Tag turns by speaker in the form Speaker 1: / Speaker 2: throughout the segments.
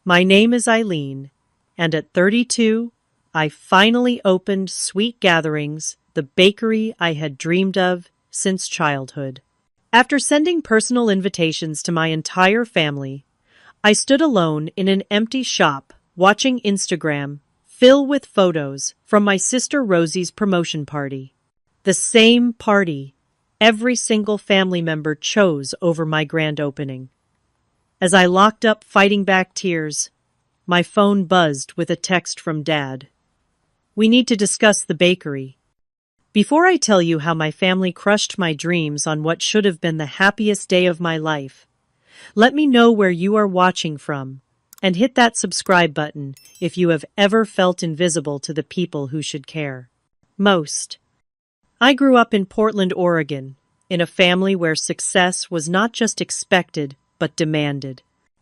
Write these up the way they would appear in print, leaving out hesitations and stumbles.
Speaker 1: My name is Eileen, and at 32, I finally opened Sweet Gatherings, the bakery I had dreamed of since childhood. After sending personal invitations to my entire family, I stood alone in an empty shop watching Instagram fill with photos from my sister Rosie's promotion party. The same party every single family member chose over my grand opening. As I locked up fighting back tears, my phone buzzed with a text from Dad. "We need to discuss the bakery." Before I tell you how my family crushed my dreams on what should have been the happiest day of my life, let me know where you are watching from, and hit that subscribe button if you have ever felt invisible to the people who should care most. I grew up in Portland, Oregon, in a family where success was not just expected, but demanded.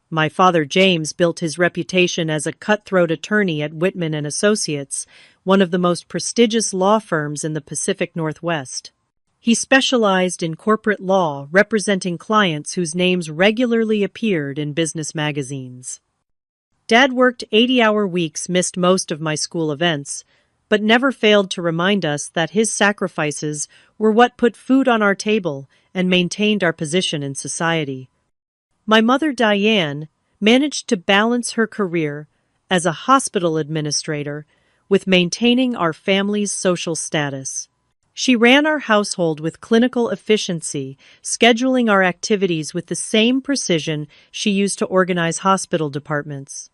Speaker 1: My father James built his reputation as a cutthroat attorney at Whitman and Associates, one of the most prestigious law firms in the Pacific Northwest. He specialized in corporate law, representing clients whose names regularly appeared in business magazines. Dad worked 80-hour weeks, missed most of my school events, but never failed to remind us that his sacrifices were what put food on our table and maintained our position in society. My mother, Diane, managed to balance her career as a hospital administrator with maintaining our family's social status. She ran our household with clinical efficiency, scheduling our activities with the same precision she used to organize hospital departments.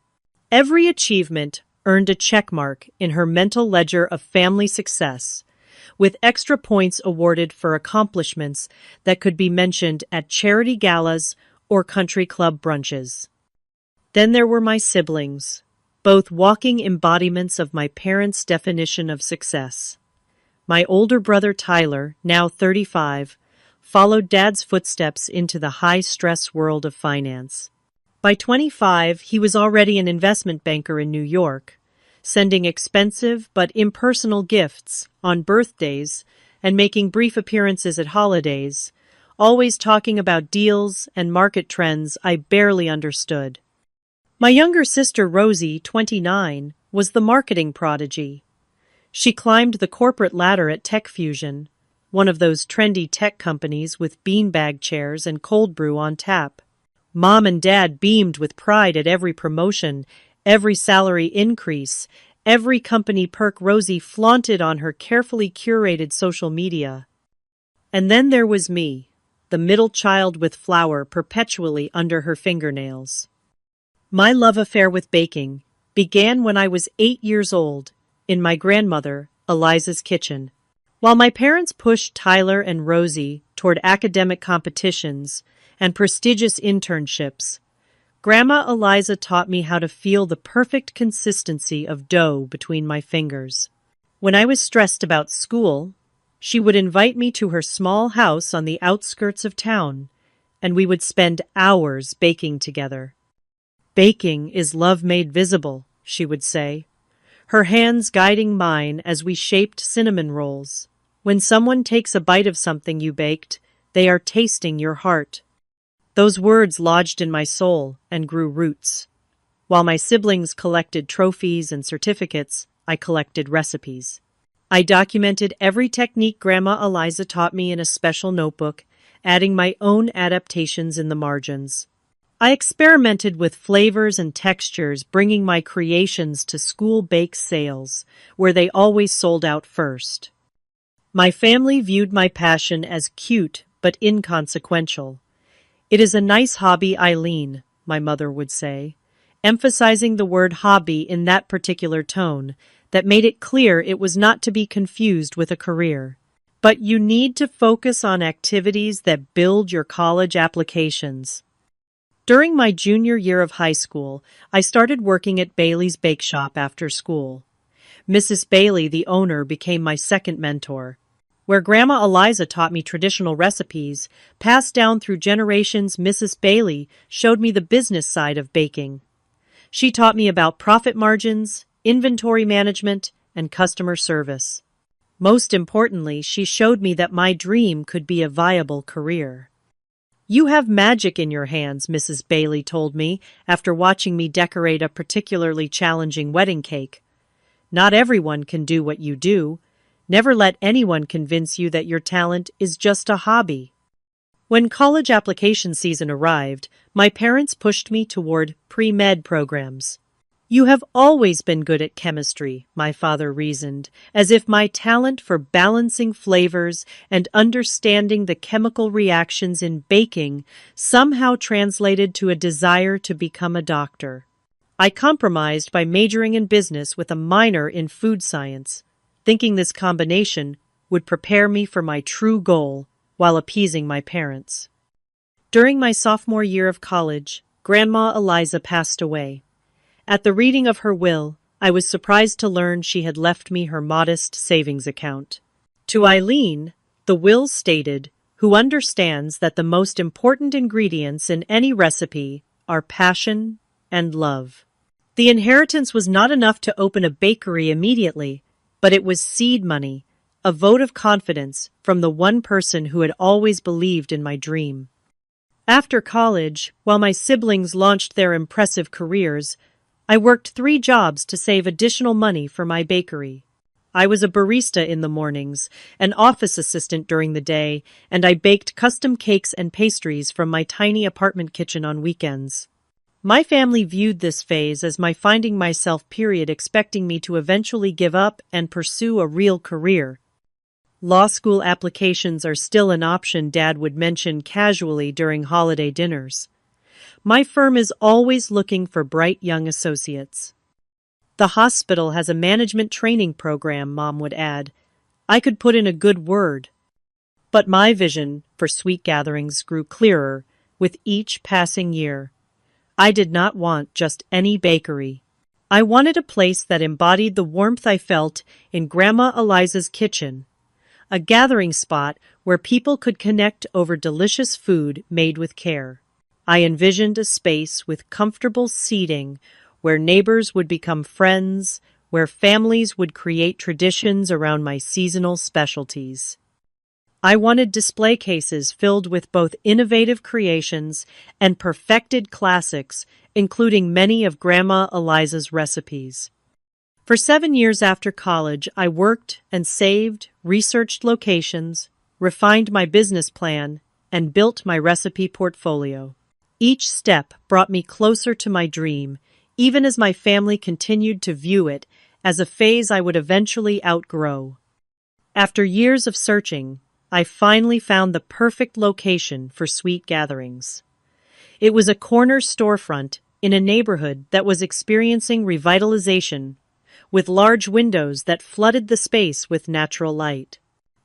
Speaker 1: Every achievement earned a checkmark in her mental ledger of family success, with extra points awarded for accomplishments that could be mentioned at charity galas or country club brunches. Then there were my siblings, both walking embodiments of my parents' definition of success. My older brother Tyler, now 35, followed Dad's footsteps into the high-stress world of finance. By 25, he was already an investment banker in New York, sending expensive but impersonal gifts on birthdays and making brief appearances at holidays, always talking about deals and market trends I barely understood. My younger sister Rosie, 29, was the marketing prodigy. She climbed the corporate ladder at Tech Fusion, one of those trendy tech companies with beanbag chairs and cold brew on tap. Mom and Dad beamed with pride at every promotion, every salary increase, every company perk Rosie flaunted on her carefully curated social media. And then there was me, the middle child with flour perpetually under her fingernails. My love affair with baking began when I was 8 years old, in my grandmother, Eliza's kitchen. While my parents pushed Tyler and Rosie toward academic competitions and prestigious internships, Grandma Eliza taught me how to feel the perfect consistency of dough between my fingers. When I was stressed about school, she would invite me to her small house on the outskirts of town, and we would spend hours baking together. "Baking is love made visible," she would say, her hands guiding mine as we shaped cinnamon rolls. "When someone takes a bite of something you baked, they are tasting your heart." Those words lodged in my soul and grew roots. While my siblings collected trophies and certificates, I collected recipes. I documented every technique Grandma Eliza taught me in a special notebook, adding my own adaptations in the margins. I experimented with flavors and textures, bringing my creations to school bake sales, where they always sold out first. My family viewed my passion as cute but inconsequential. "It is a nice hobby, Eileen," my mother would say, emphasizing the word hobby in that particular tone that made it clear it was not to be confused with a career. "But you need to focus on activities that build your college applications." During my junior year of high school, I started working at Bailey's Bake Shop after school. Mrs. Bailey, the owner, became my second mentor. Where Grandma Eliza taught me traditional recipes, passed down through generations, Mrs. Bailey showed me the business side of baking. She taught me about profit margins, inventory management, and customer service. Most importantly, she showed me that my dream could be a viable career. "You have magic in your hands," Mrs. Bailey told me after watching me decorate a particularly challenging wedding cake. "Not everyone can do what you do. Never let anyone convince you that your talent is just a hobby." When college application season arrived, my parents pushed me toward pre-med programs. "You have always been good at chemistry," my father reasoned, as if my talent for balancing flavors and understanding the chemical reactions in baking somehow translated to a desire to become a doctor. I compromised by majoring in business with a minor in food science, thinking this combination would prepare me for my true goal while appeasing my parents. During my sophomore year of college, Grandma Eliza passed away. At the reading of her will, I was surprised to learn she had left me her modest savings account. To Eileen, the will stated, "Who understands that the most important ingredients in any recipe are passion and love." The inheritance was not enough to open a bakery immediately, but it was seed money, a vote of confidence from the one person who had always believed in my dream. After college, while my siblings launched their impressive careers, I worked 3 jobs to save additional money for my bakery. I was a barista in the mornings, an office assistant during the day, and I baked custom cakes and pastries from my tiny apartment kitchen on weekends. My family viewed this phase as my finding myself period, expecting me to eventually give up and pursue a real career. "Law school applications are still an option," Dad would mention casually during holiday dinners. "My firm is always looking for bright young associates." "The hospital has a management training program," Mom would add. I could put in a good word. But my vision for Sweet Gatherings grew clearer with each passing year. I did not want just any bakery. I wanted a place that embodied the warmth I felt in Grandma Eliza's kitchen, a gathering spot where people could connect over delicious food made with care. I envisioned a space with comfortable seating, where neighbors would become friends, where families would create traditions around my seasonal specialties. I wanted display cases filled with both innovative creations and perfected classics, including many of Grandma Eliza's recipes. For 7 years after college, I worked and saved, researched locations, refined my business plan, and built my recipe portfolio. Each step brought me closer to my dream, even as my family continued to view it as a phase I would eventually outgrow. After years of searching, I finally found the perfect location for Sweet Gatherings. It was a corner storefront in a neighborhood that was experiencing revitalization, with large windows that flooded the space with natural light.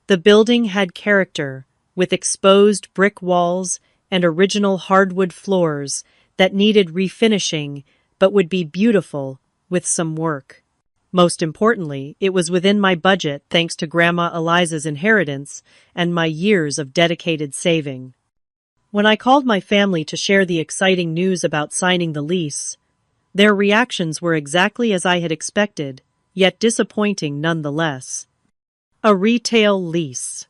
Speaker 1: The building had character, with exposed brick walls and original hardwood floors that needed refinishing but would be beautiful with some work. Most importantly, it was within my budget thanks to Grandma Eliza's inheritance and my years of dedicated saving. When I called my family to share the exciting news about signing the lease, their reactions were exactly as I had expected, yet disappointing nonetheless. A retail lease.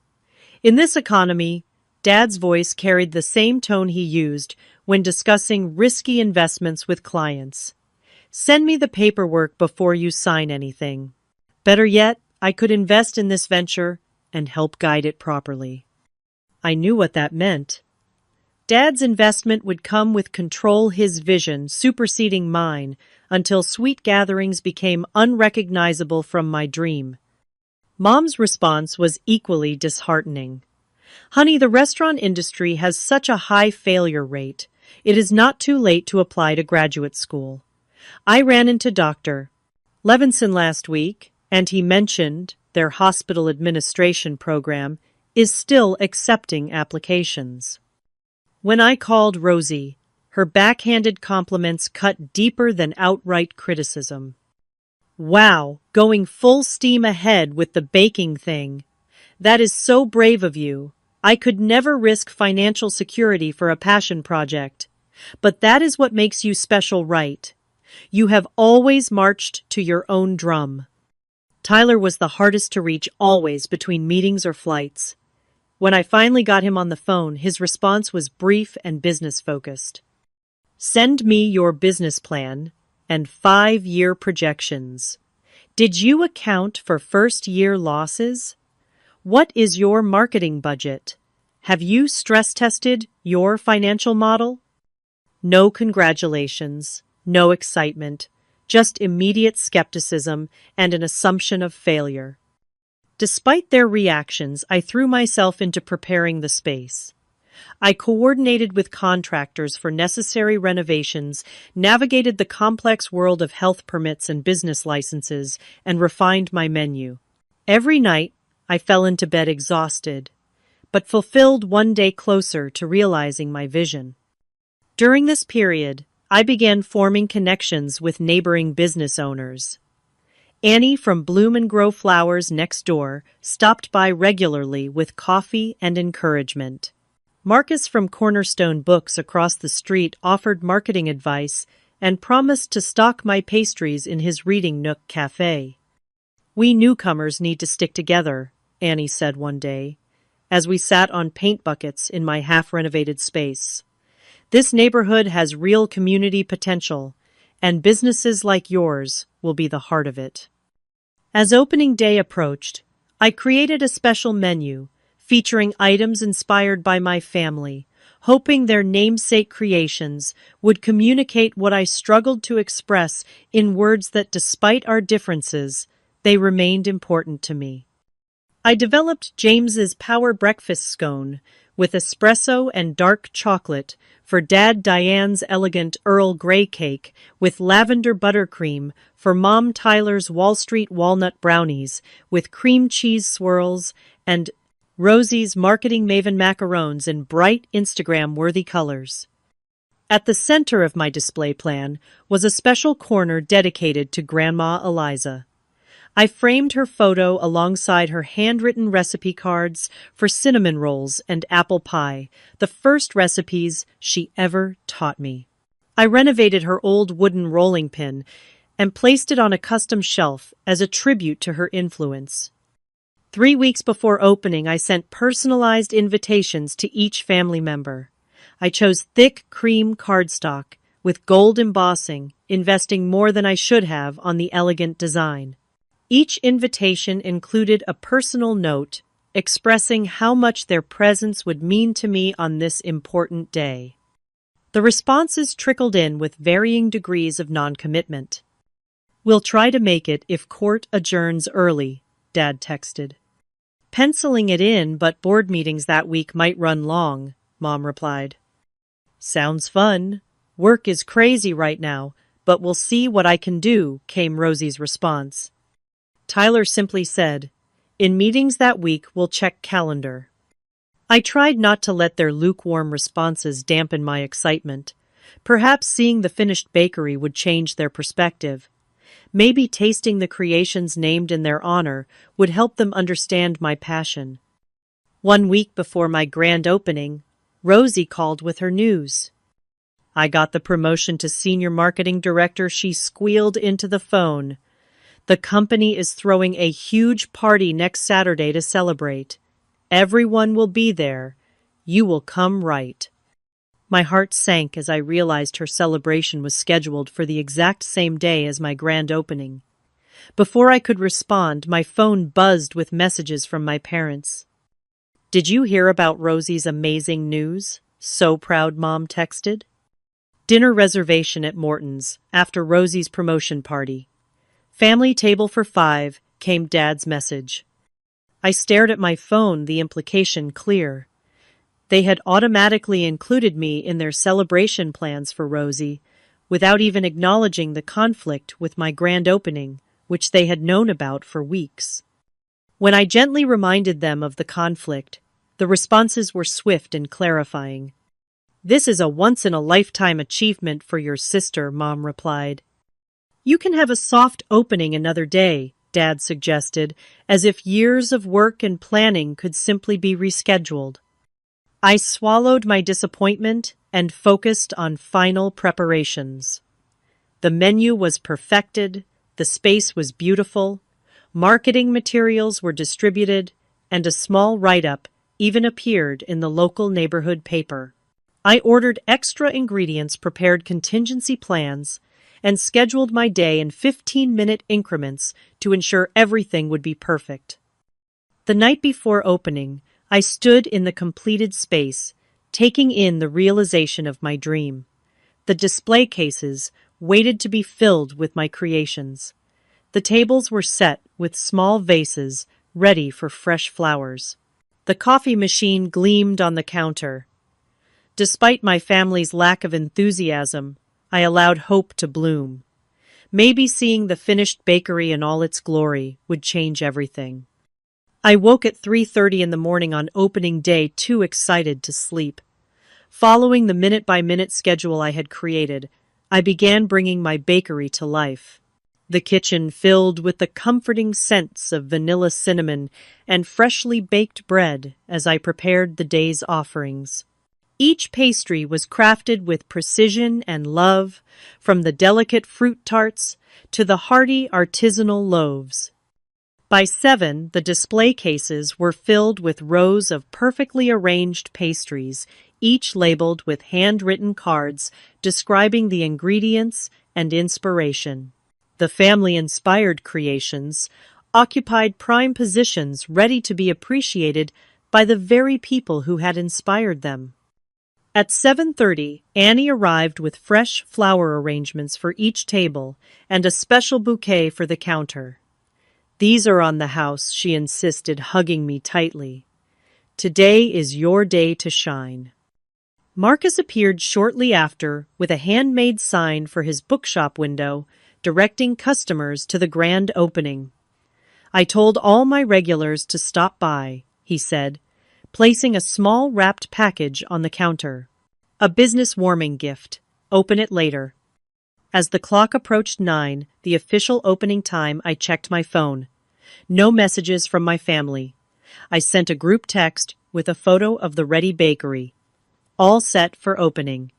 Speaker 1: In this economy, Dad's voice carried the same tone he used when discussing risky investments with clients. "Send me the paperwork before you sign anything." Better yet, I could invest in this venture and help guide it properly. I knew what that meant. Dad's investment would come with control, his vision superseding mine, until Sweet Gatherings became unrecognizable from my dream. Mom's response was equally disheartening. "Honey, the restaurant industry has such a high failure rate. It is not too late to apply to graduate school. I ran into Dr. Levinson last week, and he mentioned their hospital administration program is still accepting applications." When I called Rosie, her backhanded compliments cut deeper than outright criticism. "Wow, going full steam ahead with the baking thing. That is so brave of you. I could never risk financial security for a passion project. But that is what makes you special, right? You have always marched to your own drum." Tyler was the hardest to reach, always between meetings or flights. When I finally got him on the phone, his response was brief and business-focused. Send me your business plan and 5-year projections. Did you account for first-year losses? What is your marketing budget? Have you stress-tested your financial model? No congratulations, no excitement, just immediate skepticism and an assumption of failure. Despite their reactions, I threw myself into preparing the space. I coordinated with contractors for necessary renovations, navigated the complex world of health permits and business licenses, and refined my menu. Every night, I fell into bed exhausted, but fulfilled one day closer to realizing my vision. During this period, I began forming connections with neighboring business owners. Annie from Bloom and Grow Flowers next door stopped by regularly with coffee and encouragement. Marcus from Cornerstone Books across the street offered marketing advice and promised to stock my pastries in his Reading Nook cafe. We newcomers need to stick together, Annie said one day, as we sat on paint buckets in my half-renovated space. This neighborhood has real community potential, and businesses like yours will be the heart of it. As opening day approached, I created a special menu featuring items inspired by my family, hoping their namesake creations would communicate what I struggled to express in words that, despite our differences, they remained important to me. I developed James's Power Breakfast Scone with espresso and dark chocolate for Dad Diane's elegant Earl Grey cake with lavender buttercream for Mom Tyler's Wall Street walnut brownies with cream cheese swirls and Rosie's marketing maven macarons in bright Instagram-worthy colors. At the center of my display plan was a special corner dedicated to Grandma Eliza. I framed her photo alongside her handwritten recipe cards for cinnamon rolls and apple pie, the first recipes she ever taught me. I renovated her old wooden rolling pin and placed it on a custom shelf as a tribute to her influence. 3 weeks before opening, I sent personalized invitations to each family member. I chose thick cream cardstock with gold embossing, investing more than I should have on the elegant design. Each invitation included a personal note expressing how much their presence would mean to me on this important day. The responses trickled in with varying degrees of non-commitment. "We'll try to make it if court adjourns early," Dad texted. "Penciling it in, but board meetings that week might run long," Mom replied. "Sounds fun. Work is crazy right now, but we'll see what I can do," came Rosie's response. Tyler simply said, "In meetings that week, we'll check calendar." I tried not to let their lukewarm responses dampen my excitement. Perhaps seeing the finished bakery would change their perspective. Maybe tasting the creations named in their honor would help them understand my passion. 1 week before my grand opening, Rosie called with her news. "I got the promotion to senior marketing director," she squealed into the phone. "The company is throwing a huge party next Saturday to celebrate. Everyone will be there. You will come right." My heart sank as I realized her celebration was scheduled for the exact same day as my grand opening. Before I could respond, my phone buzzed with messages from my parents. "Did you hear about Rosie's amazing news?" So proud, Mom texted. "Dinner reservation at Morton's after Rosie's promotion party. Family table for 5, came Dad's message. I stared at my phone, the implication clear. They had automatically included me in their celebration plans for Rosie, without even acknowledging the conflict with my grand opening, which they had known about for weeks. When I gently reminded them of the conflict, the responses were swift and clarifying. "This is a once-in-a-lifetime achievement for your sister," Mom replied. "You can have a soft opening another day," Dad suggested, as if years of work and planning could simply be rescheduled. I swallowed my disappointment and focused on final preparations. The menu was perfected, the space was beautiful, marketing materials were distributed, and a small write-up even appeared in the local neighborhood paper. I ordered extra ingredients, prepared contingency plans, and scheduled my day in 15-minute increments to ensure everything would be perfect. The night before opening, I stood in the completed space, taking in the realization of my dream. The display cases waited to be filled with my creations. The tables were set with small vases ready for fresh flowers. The coffee machine gleamed on the counter. Despite my family's lack of enthusiasm, I allowed hope to bloom. Maybe seeing the finished bakery in all its glory would change everything. I woke at 3:30 in the morning on opening day, too excited to sleep. Following the minute-by-minute schedule I had created, I began bringing my bakery to life. The kitchen filled with the comforting scents of vanilla cinnamon and freshly baked bread as I prepared the day's offerings. Each pastry was crafted with precision and love, from the delicate fruit tarts to the hearty artisanal loaves. By 7, the display cases were filled with rows of perfectly arranged pastries, each labeled with handwritten cards describing the ingredients and inspiration. The family-inspired creations occupied prime positions, ready to be appreciated by the very people who had inspired them. At 7:30, Annie arrived with fresh flower arrangements for each table and a special bouquet for the counter. "These are on the house," she insisted, hugging me tightly. "Today is your day to shine." Marcus appeared shortly after with a handmade sign for his bookshop window, directing customers to the grand opening. "I told all my regulars to stop by," he said, placing a small wrapped package on the counter. "A business warming gift. Open it later." As the clock approached 9, the official opening time, I checked my phone. No messages from my family. I sent a group text with a photo of the ready bakery. "All set for opening.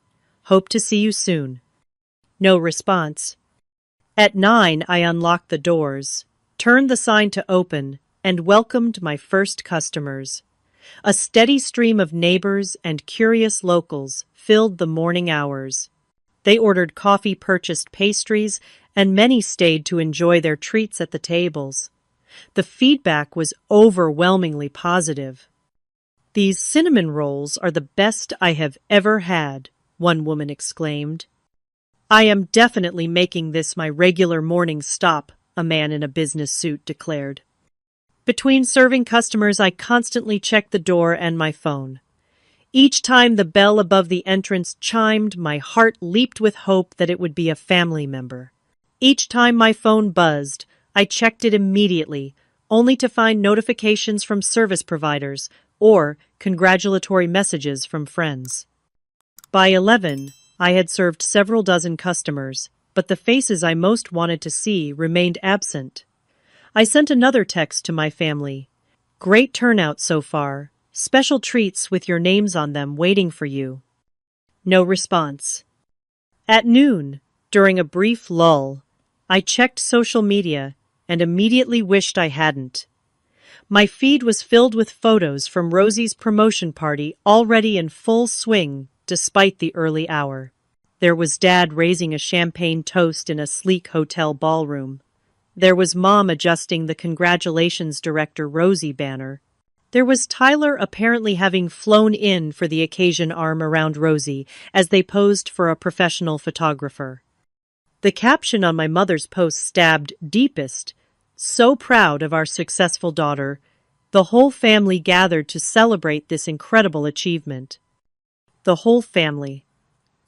Speaker 1: Hope to see you soon." No response. At 9, I unlocked the doors, turned the sign to open, and welcomed my first customers. A steady stream of neighbors and curious locals filled the morning hours. They ordered coffee, purchased pastries, and many stayed to enjoy their treats at the tables. The feedback was overwhelmingly positive. "These cinnamon rolls are the best I have ever had," one woman exclaimed. "I am definitely making this my regular morning stop," a man in a business suit declared. Between serving customers, I constantly checked the door and my phone. Each time the bell above the entrance chimed, my heart leaped with hope that it would be a family member. Each time my phone buzzed, I checked it immediately, only to find notifications from service providers or congratulatory messages from friends. By 11, I had served several dozen customers, but the faces I most wanted to see remained absent. I sent another text to my family. "Great turnout so far. Special treats with your names on them waiting for you." No response. At noon, during a brief lull, I checked social media and immediately wished I hadn't. My feed was filled with photos from Rosie's promotion party, already in full swing despite the early hour. There was Dad raising a champagne toast in a sleek hotel ballroom. There was Mom adjusting the congratulations director Rosie banner. There was Tyler apparently having flown in for the occasion, arm around Rosie as they posed for a professional photographer. The caption on my mother's post stabbed deepest. "So proud of our successful daughter. The whole family gathered to celebrate this incredible achievement." The whole family.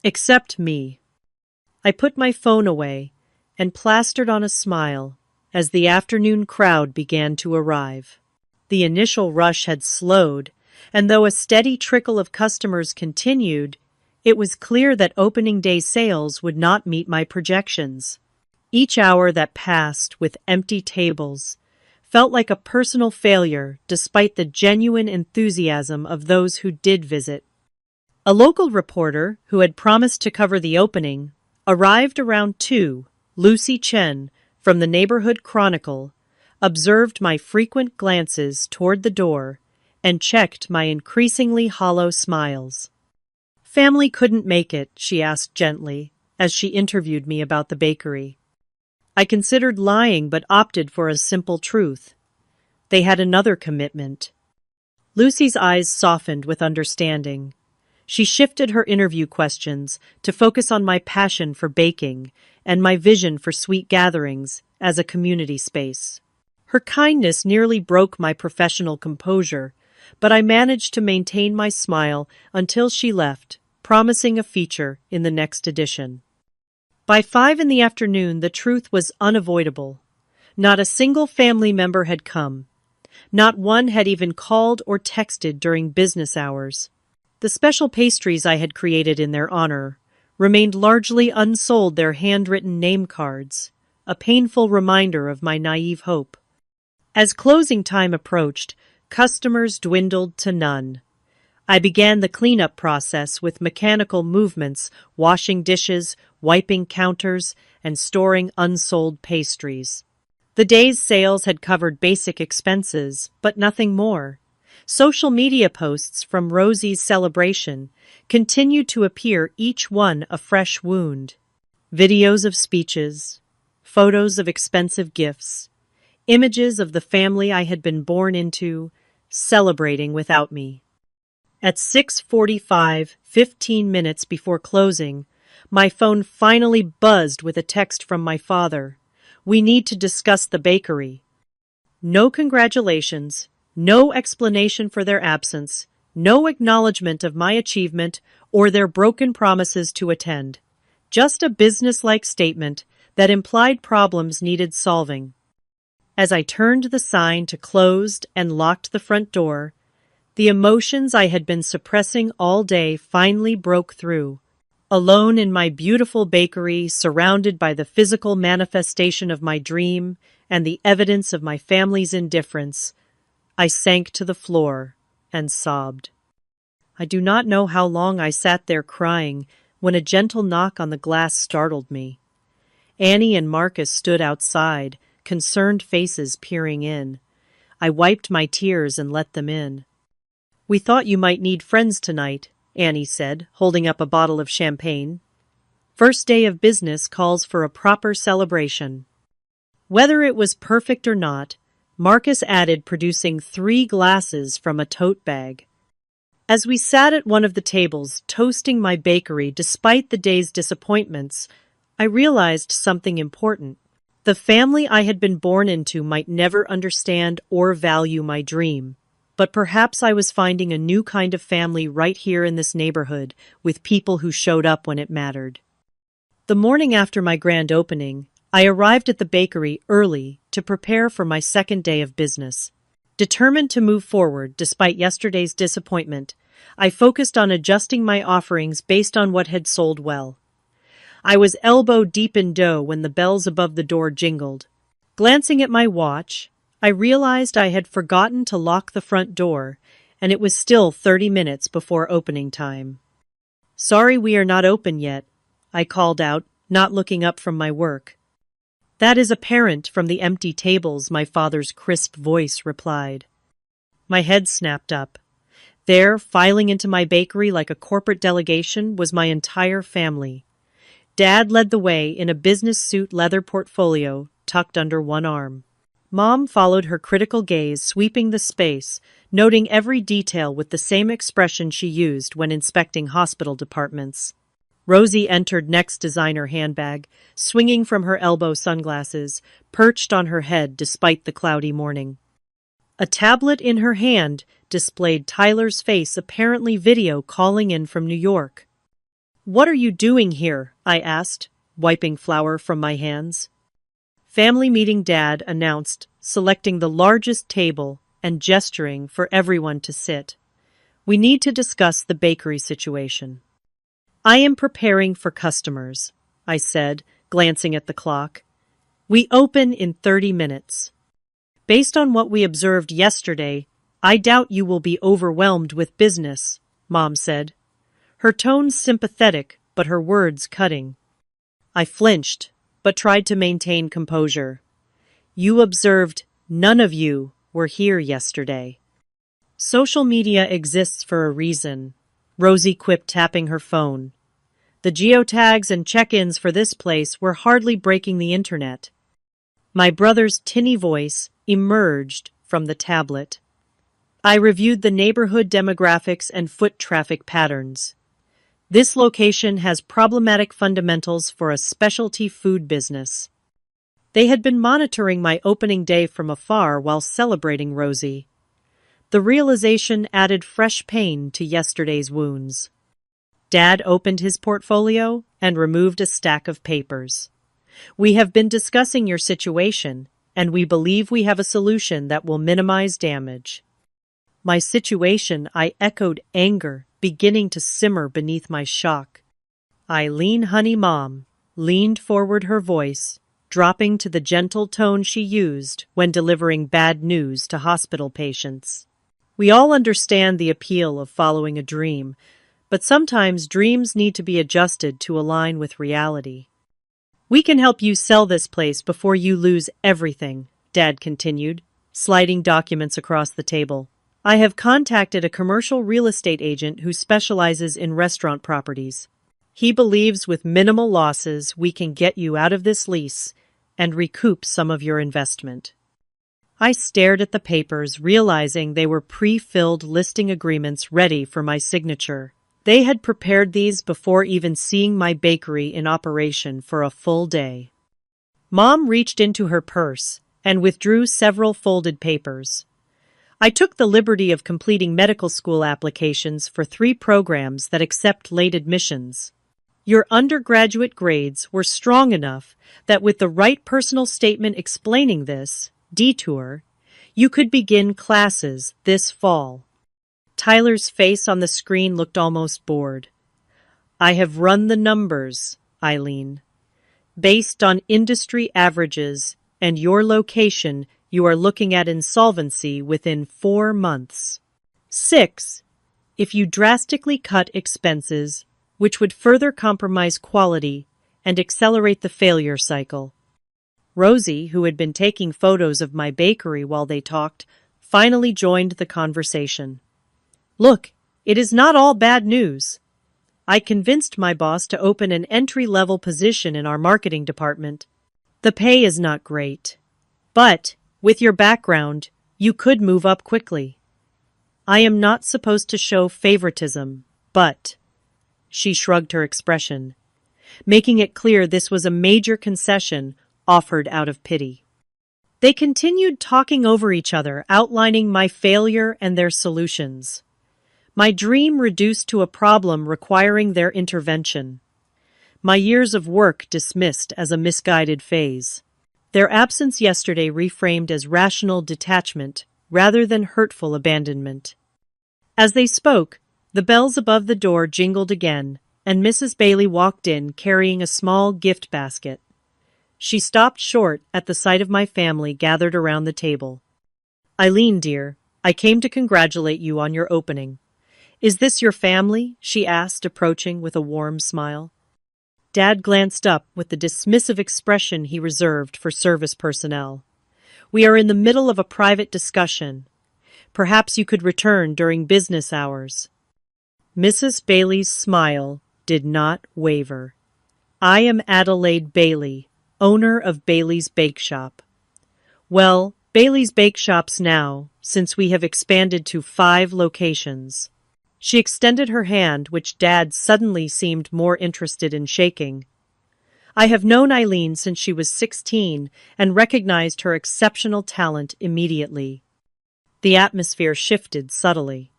Speaker 1: Except me. I put my phone away and plastered on a smile as the afternoon crowd began to arrive. The initial rush had slowed, and though a steady trickle of customers continued, it was clear that opening day sales would not meet my projections. Each hour that passed with empty tables felt like a personal failure despite the genuine enthusiasm of those who did visit. A local reporter who had promised to cover the opening arrived around 2. Lucy Chen, from the Neighborhood Chronicle, observed my frequent glances toward the door and checked my increasingly hollow smiles. "Family couldn't make it," she asked gently, as she interviewed me about the bakery. I considered lying but opted for a simple truth. They had another commitment. Lucy's eyes softened with understanding. She shifted her interview questions to focus on my passion for baking and my vision for sweet gatherings as a community space. Her kindness nearly broke my professional composure, but I managed to maintain my smile until she left, promising a feature in the next edition. By 5 in the afternoon, the truth was unavoidable. Not a single family member had come. Not one had even called or texted during business hours. The special pastries I had created in their honor remained largely unsold, their handwritten name cards, a painful reminder of my naive hope. As closing time approached, customers dwindled to none. I began the cleanup process with mechanical movements, washing dishes, wiping counters, and storing unsold pastries. The day's sales had covered basic expenses, but nothing more. Social media posts from Rosie's celebration continued to appear, each one a fresh wound. Videos of speeches, photos of expensive gifts, images of the family I had been born into, celebrating without me. At 6:45, 15 minutes before closing, my phone finally buzzed with a text from my father. "We need to discuss the bakery." No congratulations, no explanation for their absence, no acknowledgement of my achievement or their broken promises to attend. Just a businesslike statement that implied problems needed solving. As I turned the sign to closed and locked the front door, the emotions I had been suppressing all day finally broke through. Alone in my beautiful bakery, surrounded by the physical manifestation of my dream and the evidence of my family's indifference, I sank to the floor and sobbed. I do not know how long I sat there crying when a gentle knock on the glass startled me. Annie and Marcus stood outside, concerned faces peering in. I wiped my tears and let them in. "We thought you might need friends tonight," Annie said, holding up a bottle of champagne. "First day of business calls for a proper celebration." Whether it was perfect or not, Marcus added, producing 3 glasses from a tote bag. As we sat at one of the tables, toasting my bakery despite the day's disappointments, I realized something important. The family I had been born into might never understand or value my dream. But perhaps I was finding a new kind of family right here in this neighborhood, with people who showed up when it mattered. The morning after my grand opening, I arrived at the bakery early to prepare for my second day of business. Determined to move forward despite yesterday's disappointment, I focused on adjusting my offerings based on what had sold well. I was elbow deep in dough when the bells above the door jingled. Glancing at my watch, I realized I had forgotten to lock the front door, and it was still 30 minutes before opening time. "Sorry we are not open yet," I called out, not looking up from my work. "That is apparent from the empty tables," my father's crisp voice replied. My head snapped up. There, filing into my bakery like a corporate delegation, was my entire family. Dad led the way in a business suit, leather portfolio tucked under one arm. Mom followed, her critical gaze sweeping the space, noting every detail with the same expression she used when inspecting hospital departments. Rosie entered next, designer handbag, swinging from her elbow, sunglasses perched on her head despite the cloudy morning. A tablet in her hand displayed Tyler's face, apparently video calling in from New York. "What are you doing here?" I asked, wiping flour from my hands. "Family meeting," Dad announced, selecting the largest table and gesturing for everyone to sit. "We need to discuss the bakery situation." "I am preparing for customers," I said, glancing at the clock. "We open in 30 minutes. Based on what we observed yesterday, I doubt you will be overwhelmed with business," Mom said. Her tone sympathetic, but her words cutting. I flinched, but tried to maintain composure. "You observed none of you were here yesterday." Social media exists for a reason, Rosie quipped, tapping her phone. The geotags and check-ins for this place were hardly breaking the internet. My brother's tinny voice emerged from the tablet. I reviewed the neighborhood demographics and foot traffic patterns. This location has problematic fundamentals for a specialty food business. They had been monitoring my opening day from afar while celebrating Rosie. The realization added fresh pain to yesterday's wounds. Dad opened his portfolio and removed a stack of papers. We have been discussing your situation, and we believe we have a solution that will minimize damage. My situation, I echoed, anger beginning to simmer beneath my shock. Eileen, honey, Mom, leaned forward, her voice dropping to the gentle tone she used when delivering bad news to hospital patients. We all understand the appeal of following a dream, but sometimes dreams need to be adjusted to align with reality. We can help you sell this place before you lose everything, Dad continued, sliding documents across the table. I have contacted a commercial real estate agent who specializes in restaurant properties. He believes with minimal losses we can get you out of this lease and recoup some of your investment. I stared at the papers, realizing they were pre-filled listing agreements ready for my signature. They had prepared these before even seeing my bakery in operation for a full day. Mom reached into her purse and withdrew several folded papers. I took the liberty of completing medical school applications for 3 programs that accept late admissions. Your undergraduate grades were strong enough that with the right personal statement explaining this detour, you could begin classes this fall. Tyler's face on the screen looked almost bored. I have run the numbers, Eileen. Based on industry averages and your location, you are looking at insolvency within 4 months. 6, if you drastically cut expenses, which would further compromise quality and accelerate the failure cycle. Rosie, who had been taking photos of my bakery while they talked, finally joined the conversation. Look, it is not all bad news. I convinced my boss to open an entry-level position in our marketing department. The pay is not great, but with your background, you could move up quickly. I am not supposed to show favoritism, but... She shrugged her expression, making it clear this was a major concession offered out of pity. They continued talking over each other, outlining my failure and their solutions. My dream reduced to a problem requiring their intervention. My years of work dismissed as a misguided phase. Their absence yesterday reframed as rational detachment rather than hurtful abandonment. As they spoke, the bells above the door jingled again, and Mrs. Bailey walked in carrying a small gift basket. She stopped short at the sight of my family gathered around the table. Eileen, dear, I came to congratulate you on your opening. Is this your family? She asked, approaching with a warm smile. Dad glanced up with the dismissive expression he reserved for service personnel. We are in the middle of a private discussion. Perhaps you could return during business hours. Mrs. Bailey's smile did not waver. I am Adelaide Bailey, owner of Bailey's Bake Shop. Well, Bailey's Bake Shop's now, since we have expanded to 5 locations. She extended her hand, which Dad suddenly seemed more interested in shaking. I have known Eileen since she was 16 and recognized her exceptional talent immediately. The atmosphere shifted subtly.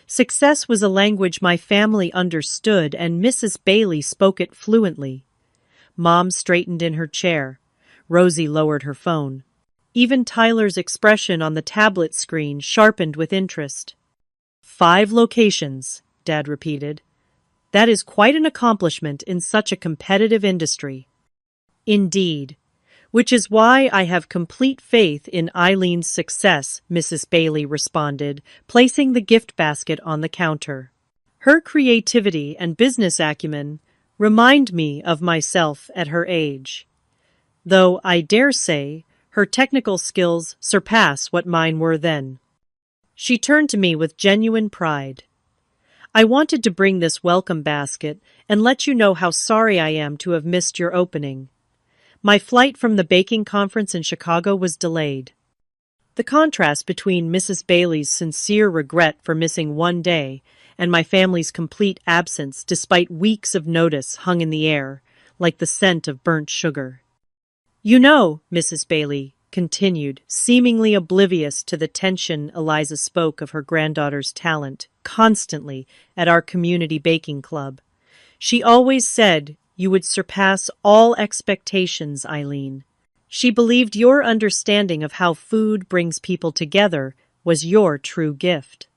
Speaker 1: Success was a language my family understood, and Mrs. Bailey spoke it fluently. Mom straightened in her chair. Rosie lowered her phone. Even Tyler's expression on the tablet screen sharpened with interest. 5 locations, Dad repeated. That is quite an accomplishment in such a competitive industry. Indeed. Which is why I have complete faith in Eileen's success, Mrs. Bailey responded, placing the gift basket on the counter. Her creativity and business acumen remind me of myself at her age, though I dare say her technical skills surpass what mine were then. She turned to me with genuine pride. I wanted to bring this welcome basket and let you know how sorry I am to have missed your opening. My flight from the baking conference in Chicago was delayed. The contrast between Mrs. Bailey's sincere regret for missing one day and my family's complete absence despite weeks of notice hung in the air, like the scent of burnt sugar. You know, Mrs. Bailey continued, seemingly oblivious to the tension Eliza spoke of her granddaughter's talent constantly at our community baking club. She always said you would surpass all expectations, Eileen. She believed your understanding of how food brings people together was your true gift.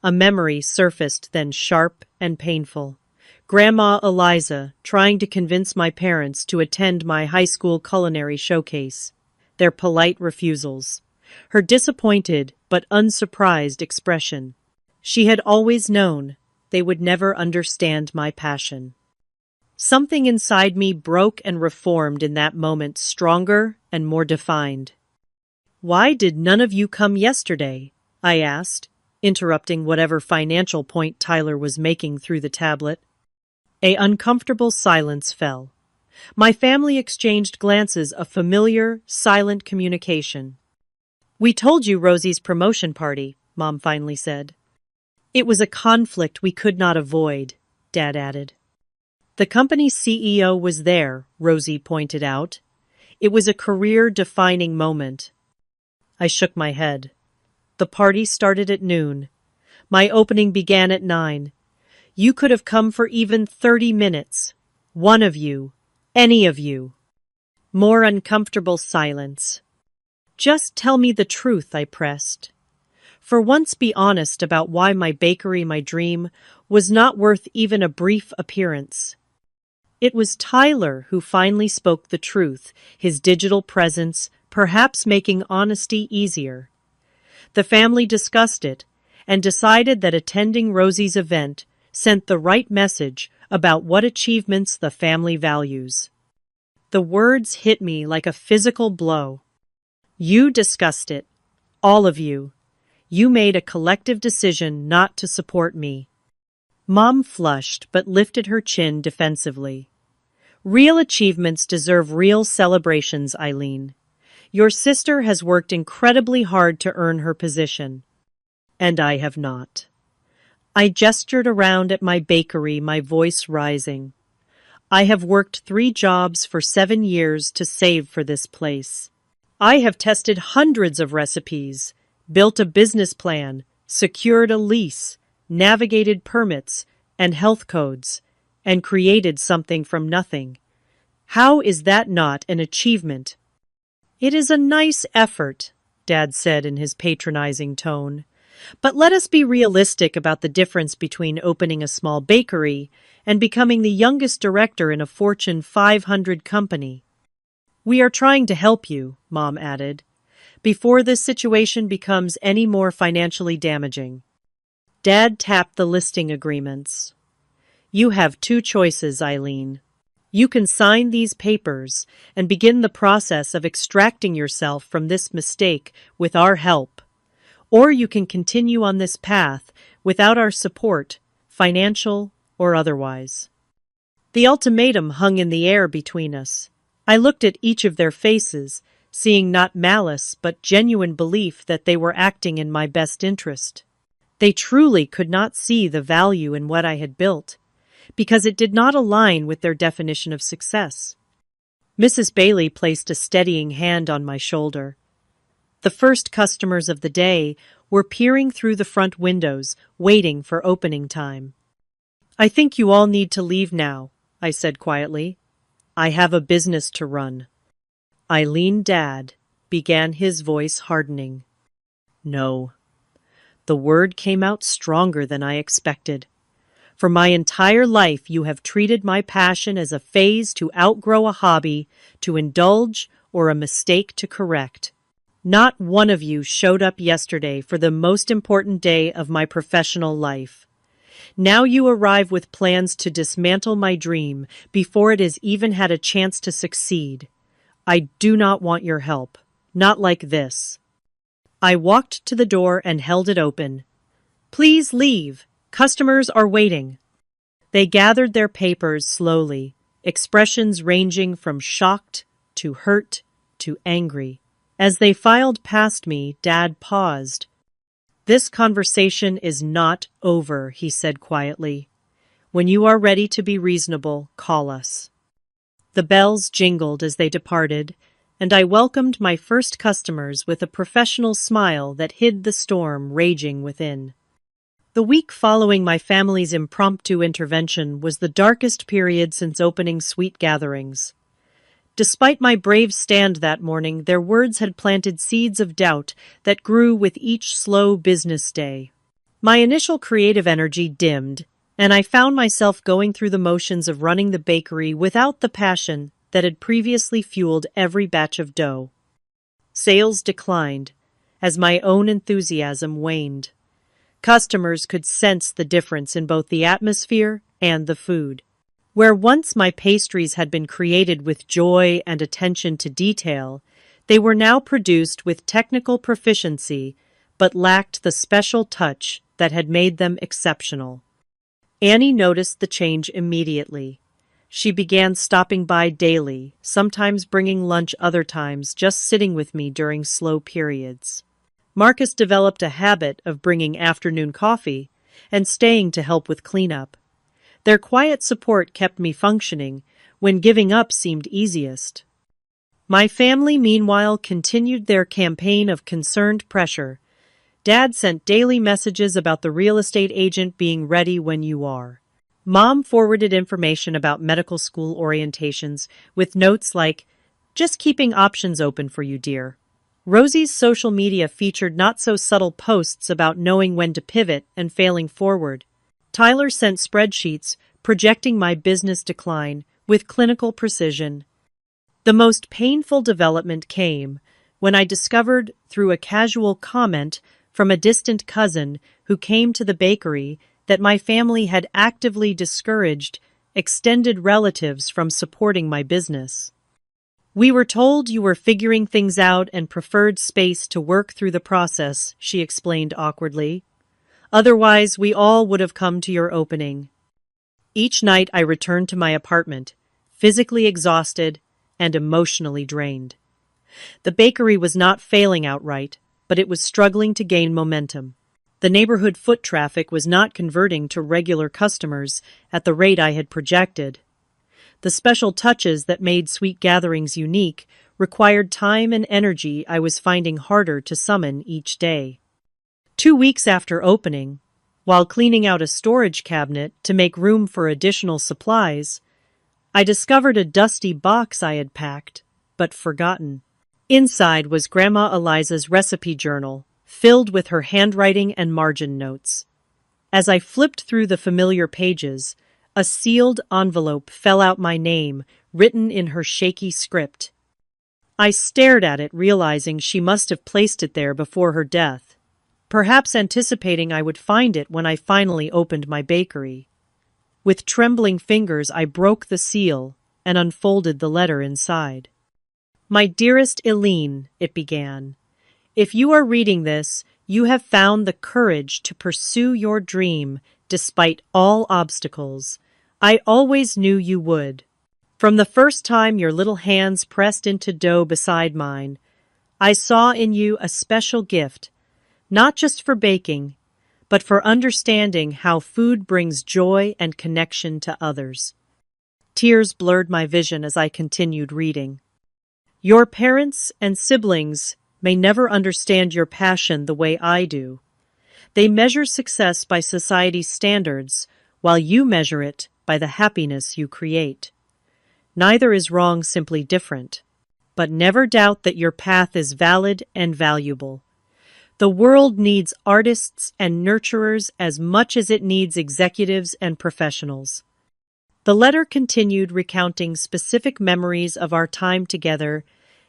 Speaker 1: A memory surfaced then, sharp and painful. Grandma Eliza trying to convince my parents to attend my high school culinary showcase. Their polite refusals. Her disappointed but unsurprised expression. She had always known they would never understand my passion. Something inside me broke and reformed in that moment, stronger and more defined. Why did none of you come yesterday? I asked, interrupting whatever financial point Tyler was making through the tablet. An uncomfortable silence fell. My family exchanged glances of familiar, silent communication. We told you Rosie's promotion party, Mom finally said. It was a conflict we could not avoid, Dad added. The company's CEO was there, Rosie pointed out. It was a career-defining moment. I shook my head. The party started at noon. My opening began at 9. You could have come for even 30 minutes. One of you. Any of you. More uncomfortable silence. Just tell me the truth, I pressed. For once be honest about why my bakery, my dream, was not worth even a brief appearance. It was Tyler who finally spoke the truth, his digital presence perhaps making honesty easier. The family discussed it and decided that attending Rosie's event sent the right message about what achievements the family values. The words hit me like a physical blow. You discussed it, all of you. You made a collective decision not to support me. Mom flushed but lifted her chin defensively. Real achievements deserve real celebrations, Eileen. Your sister has worked incredibly hard to earn her position. And I have not. I gestured around at my bakery, my voice rising. I have worked 3 jobs for 7 years to save for this place. I have tested hundreds of recipes, built a business plan, secured a lease, navigated permits and health codes, and created something from nothing. How is that not an achievement? It is a nice effort, Dad said in his patronizing tone. But let us be realistic about the difference between opening a small bakery and becoming the youngest director in a Fortune 500 company. We are trying to help you, Mom added, before this situation becomes any more financially damaging. Dad tapped the listing agreements. You have 2 choices, Eileen. You can sign these papers and begin the process of extracting yourself from this mistake with our help. Or you can continue on this path without our support, financial or otherwise. The ultimatum hung in the air between us. I looked at each of their faces, seeing not malice but genuine belief that they were acting in my best interest. They truly could not see the value in what I had built, because it did not align with their definition of success. Mrs. Bailey placed a steadying hand on my shoulder. The first customers of the day were peering through the front windows, waiting for opening time. I think you all need to leave now, I said quietly. I have a business to run. Eileen, Dad, began his voice hardening. No. The word came out stronger than I expected. For my entire life you have treated my passion as a phase to outgrow a hobby, to indulge, or a mistake to correct. Not one of you showed up yesterday for the most important day of my professional life. Now you arrive with plans to dismantle my dream before it has even had a chance to succeed. I do not want your help. Not like this. I walked to the door and held it open. "Please leave. Customers are waiting." They gathered their papers slowly, expressions ranging from shocked to hurt to angry. As they filed past me, Dad paused. "This conversation is not over," he said quietly. "When you are ready to be reasonable, call us." The bells jingled as they departed, and I welcomed my first customers with a professional smile that hid the storm raging within. The week following my family's impromptu intervention was the darkest period since opening Sweet Gatherings. Despite my brave stand that morning, their words had planted seeds of doubt that grew with each slow business day. My initial creative energy dimmed, and I found myself going through the motions of running the bakery without the passion that had previously fueled every batch of dough. Sales declined as my own enthusiasm waned. Customers could sense the difference in both the atmosphere and the food. Where once my pastries had been created with joy and attention to detail, they were now produced with technical proficiency but lacked the special touch that had made them exceptional. Annie noticed the change immediately. She began stopping by daily, sometimes bringing lunch, other times just sitting with me during slow periods. Marcus developed a habit of bringing afternoon coffee and staying to help with cleanup. Their quiet support kept me functioning when giving up seemed easiest. My family, meanwhile, continued their campaign of concerned pressure. Dad sent daily messages about the real estate agent being ready when you are. Mom forwarded information about medical school orientations with notes like, "Just keeping options open for you, dear." Rosie's social media featured not-so-subtle posts about knowing when to pivot and failing forward. Tyler sent spreadsheets projecting my business decline with clinical precision. The most painful development came when I discovered, through a casual comment from a distant cousin who came to the bakery, that my family had actively discouraged extended relatives from supporting my business. "We were told you were figuring things out and preferred space to work through the process," she explained awkwardly. "Otherwise, we all would have come to your opening." Each night I returned to my apartment, physically exhausted and emotionally drained. The bakery was not failing outright, but it was struggling to gain momentum. The neighborhood foot traffic was not converting to regular customers at the rate I had projected. The special touches that made Sweet Gatherings unique required time and energy I was finding harder to summon each day. 2 weeks after opening, while cleaning out a storage cabinet to make room for additional supplies, I discovered a dusty box I had packed, but forgotten. Inside was Grandma Eliza's recipe journal, filled with her handwriting and margin notes. As I flipped through the familiar pages, a sealed envelope fell out, my name, written in her shaky script. I stared at it, realizing she must have placed it there before her death, perhaps anticipating I would find it when I finally opened my bakery. With trembling fingers, I broke the seal and unfolded the letter inside. "My dearest Eileen," it began, "if you are reading this, you have found the courage to pursue your dream despite all obstacles. I always knew you would. From the first time your little hands pressed into dough beside mine, I saw in you a special gift, not just for baking, but for understanding how food brings joy and connection to others." Tears blurred my vision as I continued reading. "Your parents and siblings may never understand your passion the way I do. They measure success by society's standards, while you measure it by the happiness you create. Neither is wrong, simply different. But never doubt that your path is valid and valuable. The world needs artists and nurturers as much as it needs executives and professionals." The letter continued, recounting specific memories of our time together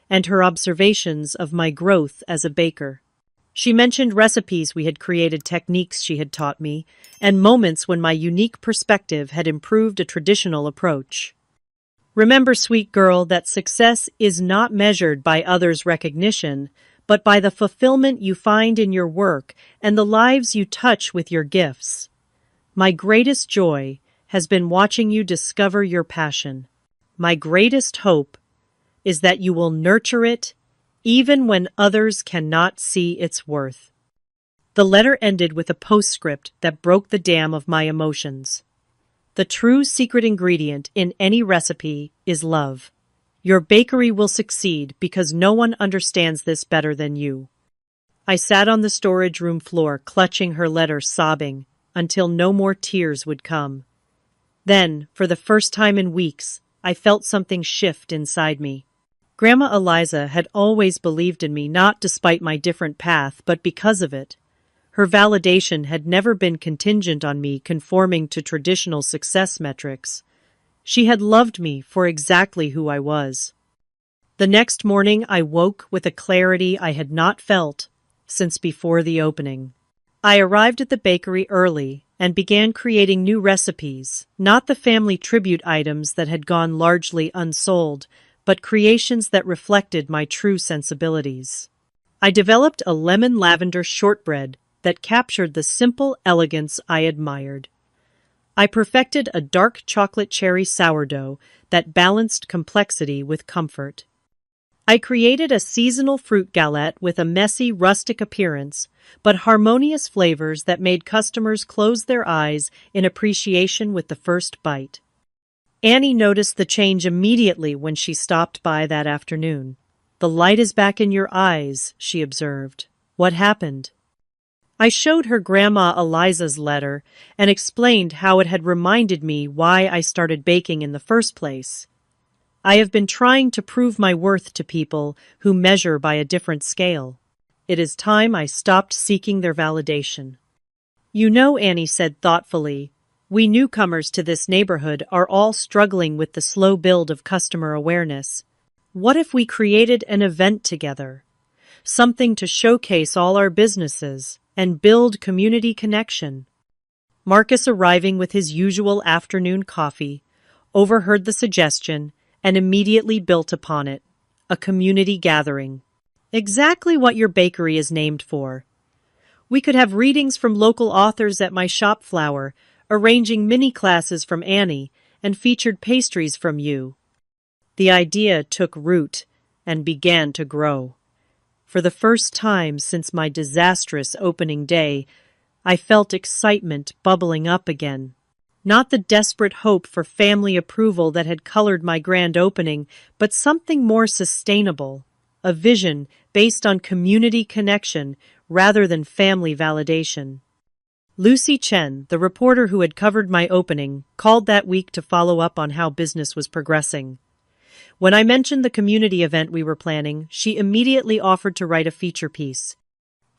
Speaker 1: and her observations of my growth as a baker. She mentioned recipes we had created, techniques she had taught me, and moments when my unique perspective had improved a traditional approach. "Remember, sweet girl, that success is not measured by others' recognition, but by the fulfillment you find in your work and the lives you touch with your gifts. My greatest joy has been watching you discover your passion. My greatest hope is that you will nurture it even when others cannot see its worth. The letter ended with a postscript that broke the dam of my emotions. The true secret ingredient in any recipe is love. Your bakery will succeed because no one understands this better than you. I sat on the storage room floor, clutching her letter, sobbing, until no more tears would come. Then, for the first time in weeks, I felt something shift inside me. Grandma Eliza had always believed in me, not despite my different path, but because of it. Her validation had never been contingent on me conforming to traditional success metrics. She had loved me for exactly who I was. The next morning I woke with a clarity I had not felt since before the opening. I arrived at the bakery early and began creating new recipes, not the family tribute items that had gone largely unsold, but creations that reflected my true sensibilities. I developed a lemon lavender shortbread that captured the simple elegance I admired. I perfected a dark chocolate cherry sourdough that balanced complexity with comfort. I created a seasonal fruit galette with a messy, rustic appearance, but harmonious flavors that made customers close their eyes in appreciation with the first bite. Annie noticed the change immediately when she stopped by that afternoon. "The light is back in your eyes," she observed. "What happened?" I showed her Grandma Eliza's letter and explained how it had reminded me why I started baking in the first place. I have been trying to prove my worth to people who measure by a different scale. It is time I stopped seeking their validation. "You know," Annie said thoughtfully, "we newcomers to this neighborhood are all struggling with the slow build of customer awareness. What if we created an event together? Something to showcase all our businesses and build community connection." Marcus, arriving with his usual afternoon coffee, overheard the suggestion and immediately built upon it. A community gathering. Exactly what your bakery is named for. We could have readings from local authors at my shop flower, arranging mini classes from Annie, and featured pastries from you. The idea took root and began to grow. For the first time since my disastrous opening day, I felt excitement bubbling up again. Not the desperate hope for family approval that had colored my grand opening, but something more sustainable, a vision based on community connection rather than family validation. Lucy Chen, the reporter who had covered my opening, called that week to follow up on how business was progressing. When I mentioned the community event we were planning, she immediately offered to write a feature piece.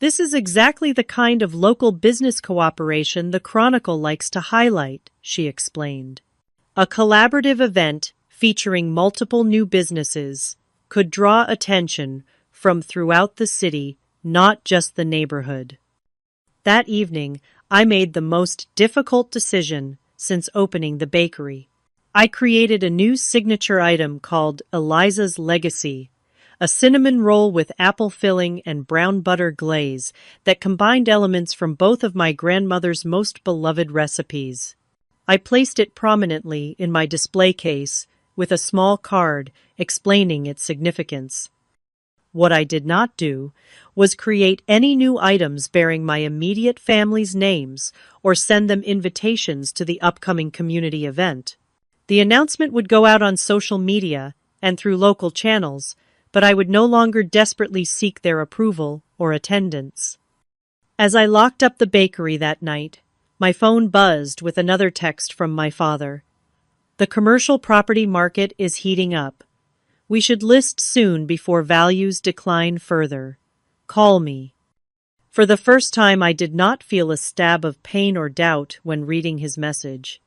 Speaker 1: "This is exactly the kind of local business cooperation the Chronicle likes to highlight," she explained. A collaborative event featuring multiple new businesses could draw attention from throughout the city, not just the neighborhood. That evening, I made the most difficult decision since opening the bakery. I created a new signature item called Eliza's Legacy, a cinnamon roll with apple filling and brown butter glaze that combined elements from both of my grandmother's most beloved recipes. I placed it prominently in my display case with a small card explaining its significance. What I did not do was create any new items bearing my immediate family's names or send them invitations to the upcoming community event. The announcement would go out on social media and through local channels, but I would no longer desperately seek their approval or attendance. As I locked up the bakery that night, my phone buzzed with another text from my father. "The commercial property market is heating up. We should list soon before values decline further. Call me." For the first time, I did not feel a stab of pain or doubt when reading his message.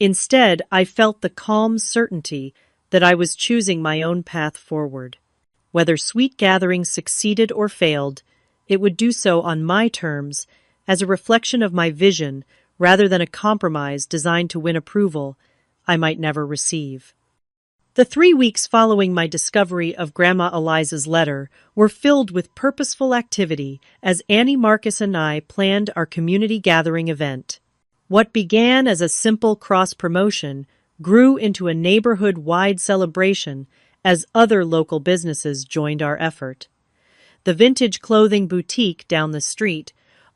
Speaker 1: Instead, I felt the calm certainty that I was choosing my own path forward. Whether Sweet Gatherings succeeded or failed, it would do so on my terms, as a reflection of my vision rather than a compromise designed to win approval I might never receive. The 3 weeks following my discovery of Grandma Eliza's letter were filled with purposeful activity as Annie Marcus and I planned our community gathering event. What began as a simple cross-promotion grew into a neighborhood-wide celebration as other local businesses joined our effort. The vintage clothing boutique down the street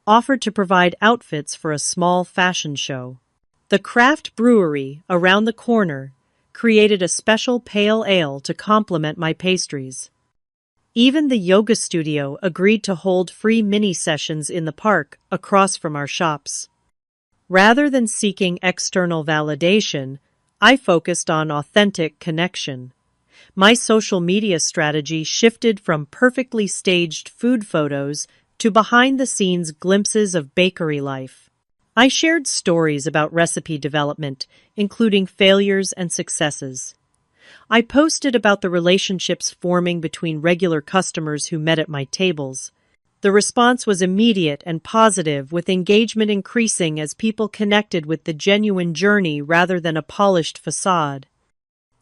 Speaker 1: offered to provide outfits for a small fashion show. The craft brewery around the corner created a special pale ale to complement my pastries. Even the yoga studio agreed to hold free mini sessions in the park across from our shops. Rather than seeking external validation, I focused on authentic connection. My social media strategy shifted from perfectly staged food photos to behind-the-scenes glimpses of bakery life. I shared stories about recipe development, including failures and successes. I posted about the relationships forming between regular customers who met at my tables. The response was immediate and positive, with engagement increasing as people connected with the genuine journey rather than a polished facade.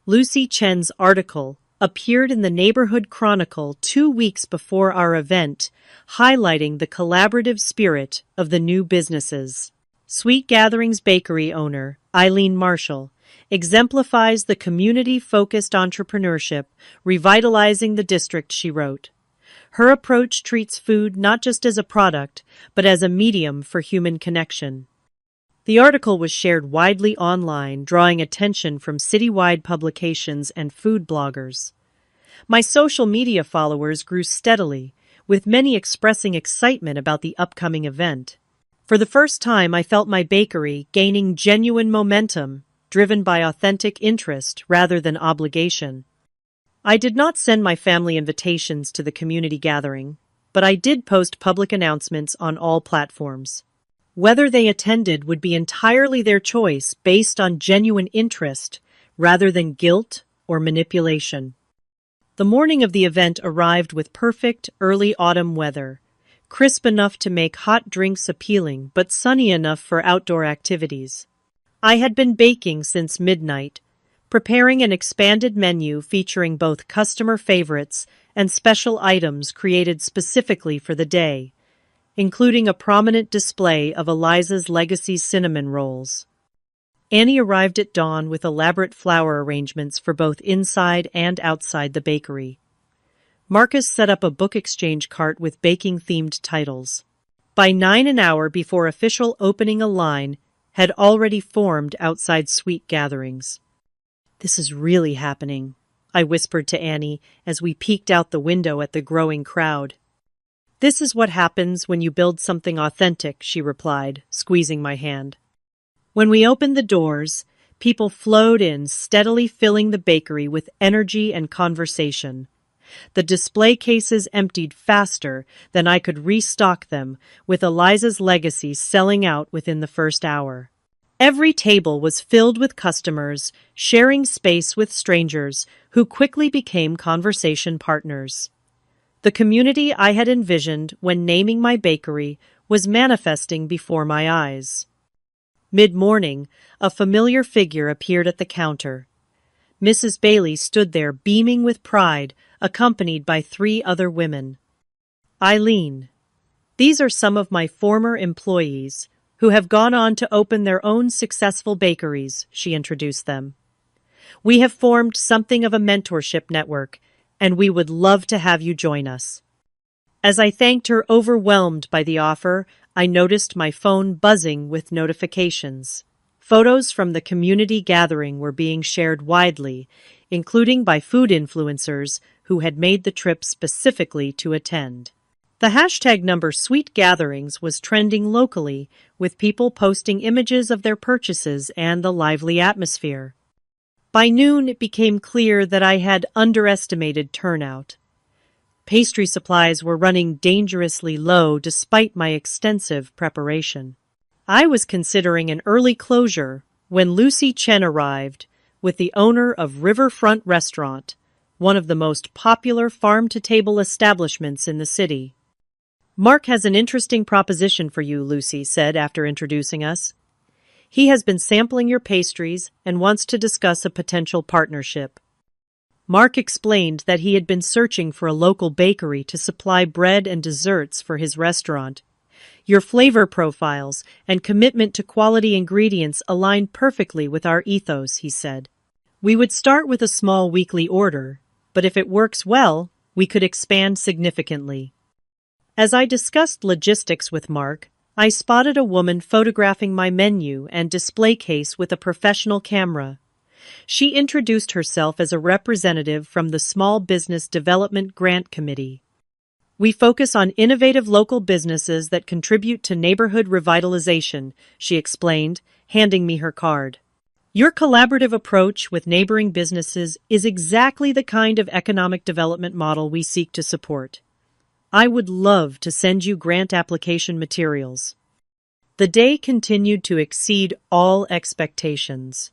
Speaker 1: Lucy Chen's article appeared in the Neighborhood Chronicle 2 weeks before our event, highlighting the collaborative spirit of the new businesses. Sweet Gatherings bakery owner Eileen Marshall exemplifies the community-focused entrepreneurship revitalizing the district, she wrote. Her approach treats food not just as a product, but as a medium for human connection. The article was shared widely online, drawing attention from citywide publications and food bloggers. My social media followers grew steadily, with many expressing excitement about the upcoming event. For the first time, I felt my bakery gaining genuine momentum, driven by authentic interest rather than obligation. I did not send my family invitations to the community gathering, but I did post public announcements on all platforms. Whether they attended would be entirely their choice based on genuine interest rather than guilt or manipulation. The morning of the event arrived with perfect early autumn weather, crisp enough to make hot drinks appealing but sunny enough for outdoor activities. I had been baking since midnight, preparing an expanded menu featuring both customer favorites and special items created specifically for the day, including a prominent display of Eliza's Legacy cinnamon rolls. Annie arrived at dawn with elaborate flower arrangements for both inside and outside the bakery. Marcus set up a book exchange cart with baking-themed titles. By 9 an hour before official opening, a line had already formed outside Sweet Gatherings. "This is really happening," I whispered to Annie as we peeked out the window at the growing crowd. "This is what happens when you build something authentic," she replied, squeezing my hand. When we opened the doors, people flowed in, steadily filling the bakery with energy and conversation. The display cases emptied faster than I could restock them, with Eliza's Legacy selling out within the first hour. Every table was filled with customers, sharing space with strangers who quickly became conversation partners. The community I had envisioned when naming my bakery was manifesting before my eyes. Mid-morning, a familiar figure appeared at the counter. Mrs. Bailey stood there beaming with pride, accompanied by 3 other women. "Eileen, these are some of my former employees who have gone on to open their own successful bakeries," she introduced them. "We have formed something of a mentorship network, and we would love to have you join us." As I thanked her, overwhelmed by the offer, I noticed my phone buzzing with notifications. Photos from the community gathering were being shared widely, including by food influencers who had made the trip specifically to attend. The hashtag number Sweet Gatherings was trending locally, with people posting images of their purchases and the lively atmosphere. By noon, it became clear that I had underestimated turnout. Pastry supplies were running dangerously low despite my extensive preparation. I was considering an early closure when Lucy Chen arrived with the owner of Riverfront Restaurant, one of the most popular farm-to-table establishments in the city. "Mark has an interesting proposition for you," Lucy said after introducing us. "He has been sampling your pastries and wants to discuss a potential partnership." Mark explained that he had been searching for a local bakery to supply bread and desserts for his restaurant. Your flavor profiles and commitment to quality ingredients align perfectly with our ethos, he said. We would start with a small weekly order, but if it works well, we could expand significantly. As I discussed logistics with Mark, I spotted a woman photographing my menu and display case with a professional camera. She introduced herself as a representative from the Small Business Development Grant Committee. We focus on innovative local businesses that contribute to neighborhood revitalization, she explained, handing me her card. Your collaborative approach with neighboring businesses is exactly the kind of economic development model we seek to support. I would love to send you grant application materials. The day continued to exceed all expectations.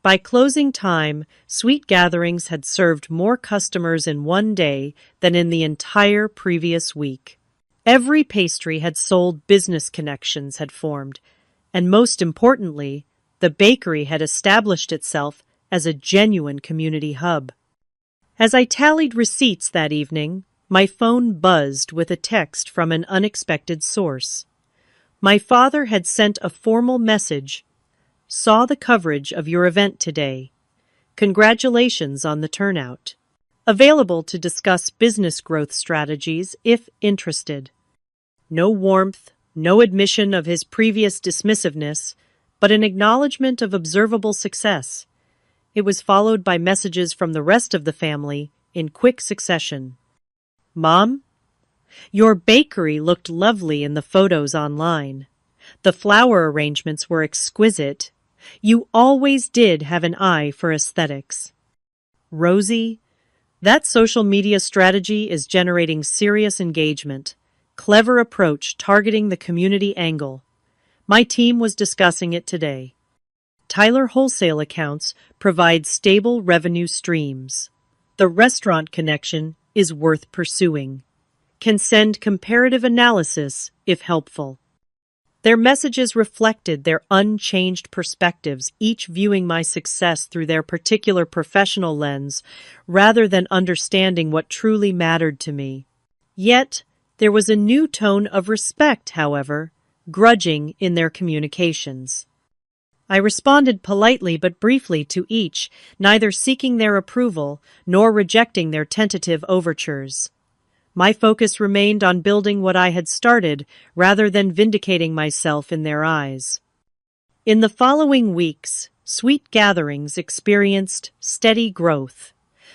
Speaker 1: By closing time, Sweet Gatherings had served more customers in one day than in the entire previous week. Every pastry had sold, business connections had formed, and most importantly, the bakery had established itself as a genuine community hub. As I tallied receipts that evening, my phone buzzed with a text from an unexpected source. My father had sent a formal message. Saw the coverage of your event today. Congratulations on the turnout. Available to discuss business growth strategies if interested. No warmth, no admission of his previous dismissiveness, but an acknowledgement of observable success. It was followed by messages from the rest of the family in quick succession. Mom, your bakery looked lovely in the photos online. The flower arrangements were exquisite. You always did have an eye for aesthetics. Rosie, that social media strategy is generating serious engagement. Clever approach targeting the community angle. My team was discussing it today. Tyler wholesale accounts provide stable revenue streams. The restaurant connection is worth pursuing. Can send comparative analysis if helpful. Their messages reflected their unchanged perspectives, each viewing my success through their particular professional lens, rather than understanding what truly mattered to me. Yet, there was a new tone of respect, however, grudging in their communications. I responded politely but briefly to each, neither seeking their approval nor rejecting their tentative overtures. My focus remained on building what I had started rather than vindicating myself in their eyes. In the following weeks, Sweet Gatherings experienced steady growth.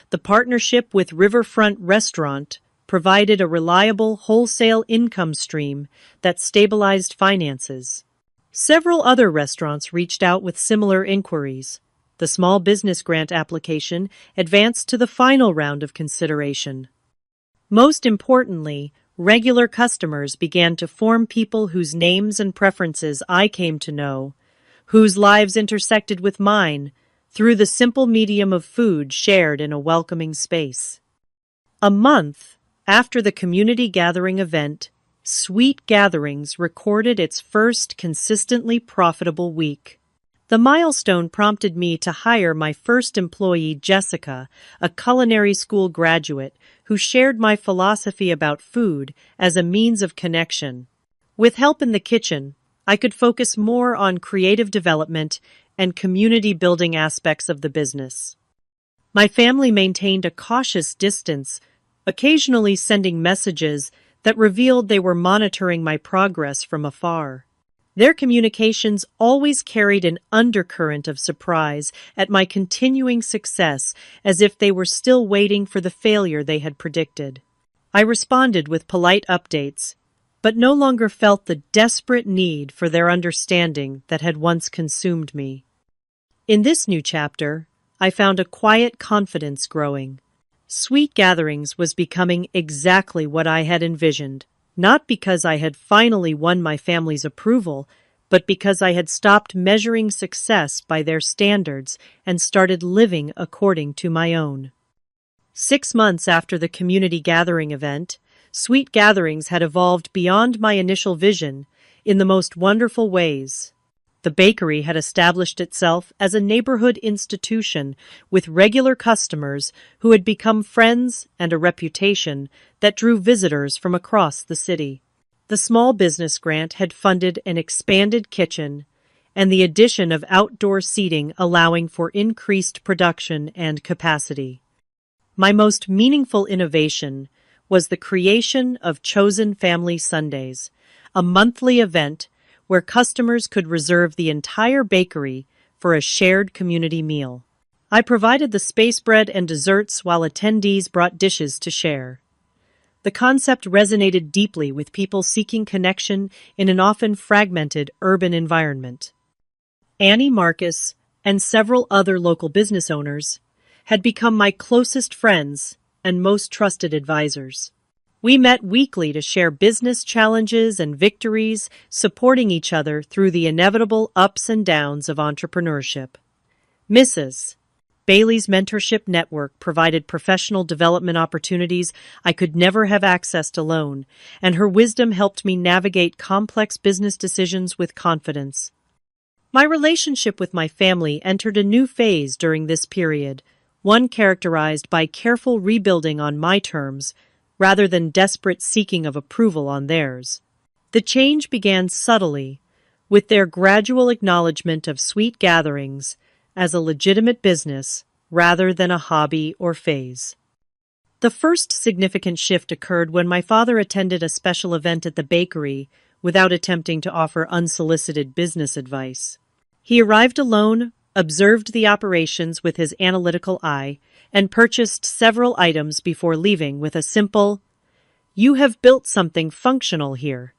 Speaker 1: The partnership with Riverfront Restaurant provided a reliable wholesale income stream that stabilized finances. Several other restaurants reached out with similar inquiries. The small business grant application advanced to the final round of consideration. Most importantly, regular customers began to form, people whose names and preferences I came to know, whose lives intersected with mine through the simple medium of food shared in a welcoming space. A month after the community gathering event, Sweet Gatherings recorded its first consistently profitable week. The milestone prompted me to hire my first employee, Jessica, a culinary school graduate who shared my philosophy about food as a means of connection. With help in the kitchen, I could focus more on creative development and community-building aspects of the business. My family maintained a cautious distance, occasionally sending messages that revealed they were monitoring my progress from afar. Their communications always carried an undercurrent of surprise at my continuing success, as if they were still waiting for the failure they had predicted. I responded with polite updates, but no longer felt the desperate need for their understanding that had once consumed me. In this new chapter, I found a quiet confidence growing. Sweet Gatherings was becoming exactly what I had envisioned, not because I had finally won my family's approval, but because I had stopped measuring success by their standards and started living according to my own. 6 months after the community gathering event, Sweet Gatherings had evolved beyond my initial vision in the most wonderful ways. The bakery had established itself as a neighborhood institution with regular customers who had become friends and a reputation that drew visitors from across the city. The small business grant had funded an expanded kitchen and the addition of outdoor seating allowing for increased production and capacity. My most meaningful innovation was the creation of Chosen Family Sundays, a monthly event where customers could reserve the entire bakery for a shared community meal. I provided the space bread and desserts while attendees brought dishes to share. The concept resonated deeply with people seeking connection in an often fragmented urban environment. Annie Marcus and several other local business owners had become my closest friends and most trusted advisors. We met weekly to share business challenges and victories, supporting each other through the inevitable ups and downs of entrepreneurship. Mrs. Bailey's mentorship network provided professional development opportunities I could never have accessed alone, and her wisdom helped me navigate complex business decisions with confidence. My relationship with my family entered a new phase during this period, one characterized by careful rebuilding on my terms rather than desperate seeking of approval on theirs. The change began subtly, with their gradual acknowledgement of sweet gatherings as a legitimate business rather than a hobby or phase. The first significant shift occurred when my father attended a special event at the bakery without attempting to offer unsolicited business advice. He arrived alone, observed the operations with his analytical eye, and purchased several items before leaving with a simple, "You have built something functional here."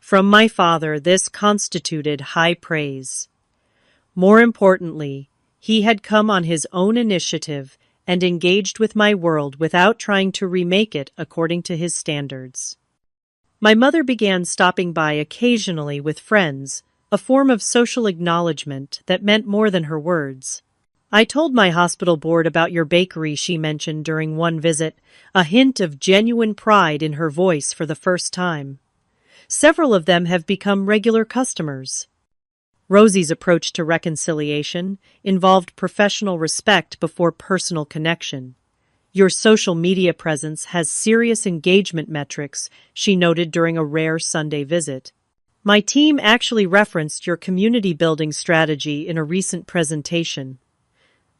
Speaker 1: From my father, this constituted high praise. More importantly, he had come on his own initiative and engaged with my world without trying to remake it according to his standards. My mother began stopping by occasionally with friends, a form of social acknowledgement that meant more than her words. "I told my hospital board about your bakery," she mentioned during one visit, a hint of genuine pride in her voice for the first time. "Several of them have become regular customers." Rosie's approach to reconciliation involved professional respect before personal connection. "Your social media presence has serious engagement metrics," she noted during a rare Sunday visit. "My team actually referenced your community building strategy in a recent presentation."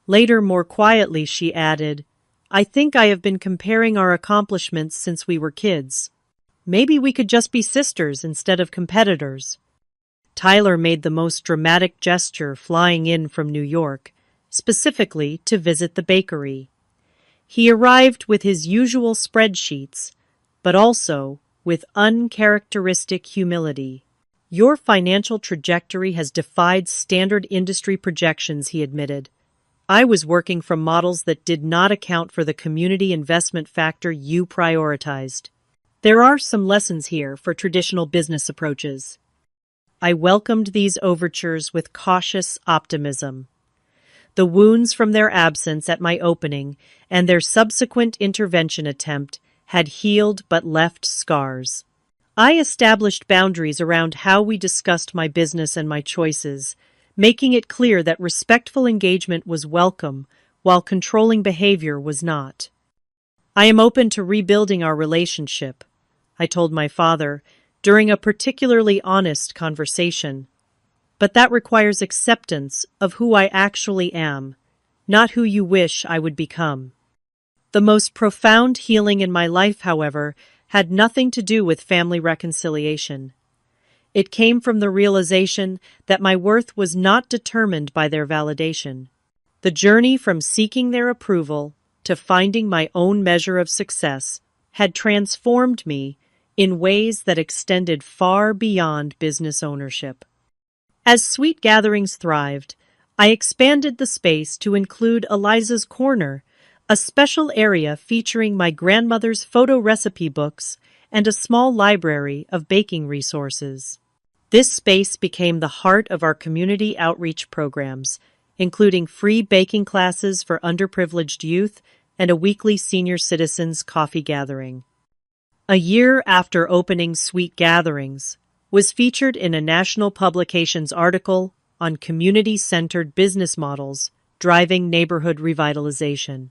Speaker 1: Later, more quietly, she added, "I think I have been comparing our accomplishments since we were kids. Maybe we could just be sisters instead of competitors." Tyler made the most dramatic gesture flying in from New York, specifically to visit the bakery. He arrived with his usual spreadsheets, but also with uncharacteristic humility. "Your financial trajectory has defied standard industry projections," he admitted. "I was working from models that did not account for the community investment factor you prioritized. There are some lessons here for traditional business approaches." I welcomed these overtures with cautious optimism. The wounds from their absence at my opening and their subsequent intervention attempt had healed but left scars. I established boundaries around how we discussed my business and my choices, making it clear that respectful engagement was welcome while controlling behavior was not. "I am open to rebuilding our relationship," I told my father during a particularly honest conversation. "But that requires acceptance of who I actually am, not who you wish I would become." The most profound healing in my life, however, had nothing to do with family reconciliation. It came from the realization that my worth was not determined by their validation. The journey from seeking their approval to finding my own measure of success had transformed me in ways that extended far beyond business ownership. As Sweet Gatherings thrived, I expanded the space to include Eliza's Corner, a special area featuring my grandmother's photo recipe books and a small library of baking resources. This space became the heart of our community outreach programs, including free baking classes for underprivileged youth and a weekly senior citizens coffee gathering. A year after opening Sweet Gatherings, was featured in a national publications article on community-centered business models driving neighborhood revitalization.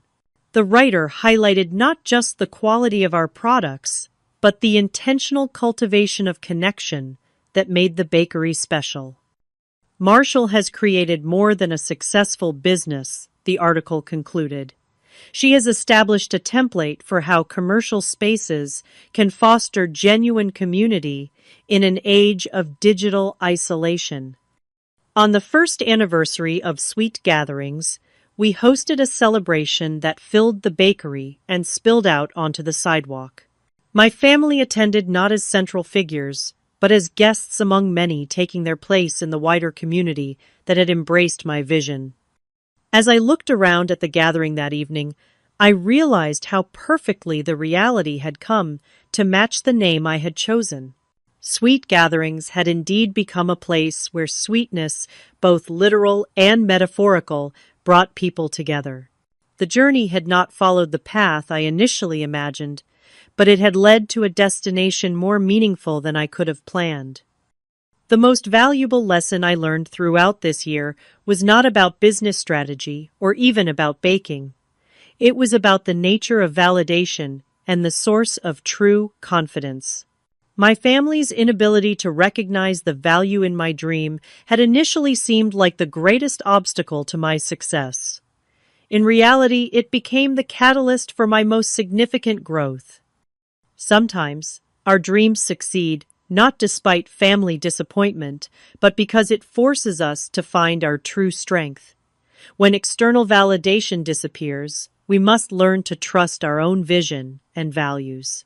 Speaker 1: The writer highlighted not just the quality of our products, but the intentional cultivation of connection that made the bakery special. Marshall has created more than a successful business, the article concluded. She has established a template for how commercial spaces can foster genuine community in an age of digital isolation. On the first anniversary of Sweet Gatherings, we hosted a celebration that filled the bakery and spilled out onto the sidewalk. My family attended not as central figures, but as guests among many taking their place in the wider community that had embraced my vision. As I looked around at the gathering that evening, I realized how perfectly the reality had come to match the name I had chosen. Sweet Gatherings had indeed become a place where sweetness, both literal and metaphorical, brought people together. The journey had not followed the path I initially imagined, but it had led to a destination more meaningful than I could have planned. The most valuable lesson I learned throughout this year was not about business strategy or even about baking. It was about the nature of validation and the source of true confidence. My family's inability to recognize the value in my dream had initially seemed like the greatest obstacle to my success. In reality, it became the catalyst for my most significant growth. Sometimes, our dreams succeed not despite family disappointment, but because it forces us to find our true strength. When external validation disappears, we must learn to trust our own vision and values.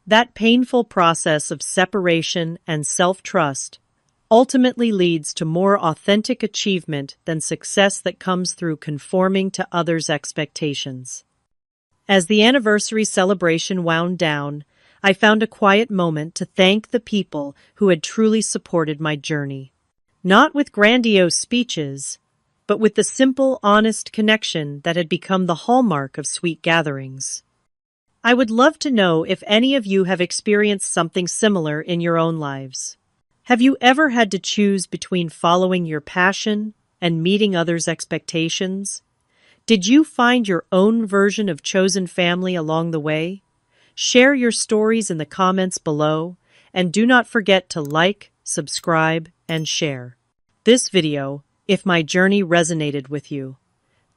Speaker 1: That painful process of separation and self-trust ultimately leads to more authentic achievement than success that comes through conforming to others' expectations. As the anniversary celebration wound down, I found a quiet moment to thank the people who had truly supported my journey. Not with grandiose speeches, but with the simple, honest connection that had become the hallmark of Sweet Gatherings. I would love to know if any of you have experienced something similar in your own lives. Have you ever had to choose between following your passion and meeting others' expectations? Did you find your own version of chosen family along the way? Share your stories in the comments below, and do not forget to like, subscribe, and share this video if my journey resonated with you.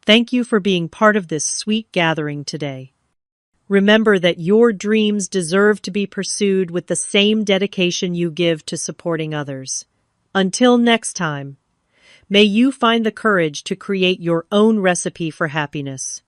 Speaker 1: Thank you for being part of this sweet gathering today. Remember that your dreams deserve to be pursued with the same dedication you give to supporting others. Until next time, may you find the courage to create your own recipe for happiness.